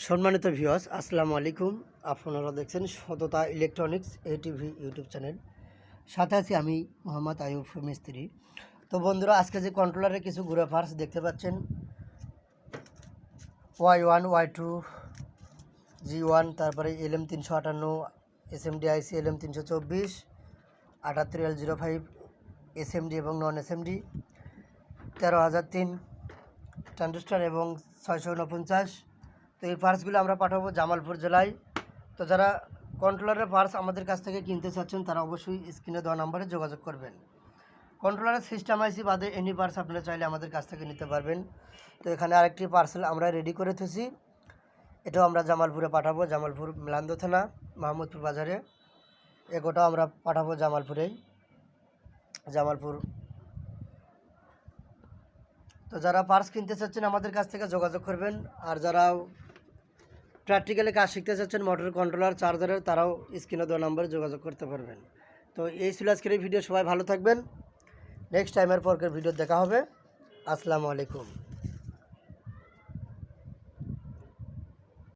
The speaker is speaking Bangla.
সম্মানিত ভিউয়ার্স, আসসালামু আলাইকুম। আপনারা দেখছেন সততা ইলেকট্রনিক্স এটিভি ইউটিউব চ্যানেল। সাথে আছি আমি মোহাম্মদ আয়ুব মিস্ত্রি। তো বন্ধুরা, আজকে যে কন্ট্রোলারের কিছু গুঁড়া পার্টস দেখতে পাচ্ছেন, Y1 Y2 G1, তারপরে LM358 SMD IC LM324 78L05 SMD এবং নন SMD 13003 ট্রানজিস্টর এবং 649। তো এই পার্টসগুলো আমরা পাঠাবো জামালপুর জেলায়। তো যারা কন্ট্রোলারের পার্টস আমাদের কাছ থেকে কিনতে চাচ্ছেন তারা অবশ্যই স্ক্রিনে দেওয়া নাম্বারে যোগাযোগ করবেন। কন্ট্রোলারের সিস্টেম আইসি বাদে এনি পার্টস আপনারা চাইলে আমাদের কাছ থেকে নিতে পারবেন। তো এখানে আরেকটি পার্সেল আমরা রেডি করে থেছি, এটাও আমরা জামালপুরে পাঠাবো। জামালপুর মিলান্দ থানা মাহমুদপুর বাজারে এগোটাও আমরা পাঠাবো জামালপুরেই, জামালপুর। তো যারা পার্টস কিনতে চাচ্ছেন আমাদের কাছ থেকে যোগাযোগ করবেন। আর যারা প্র্যাকটিক্যালি কাজ শিখতে চাচ্ছেন মোটর কন্ট্রোলার চার্জারের, তারাও স্ক্রিনে দেওয়া নাম্বারে যোগাযোগ করতে পারবেন। তো এই ছিল আজকের এই ভিডিও। সবাই ভালো থাকবেন। নেক্সট টাইমের পরের ভিডিও দেখা হবে। আসসালামু আলাইকুম।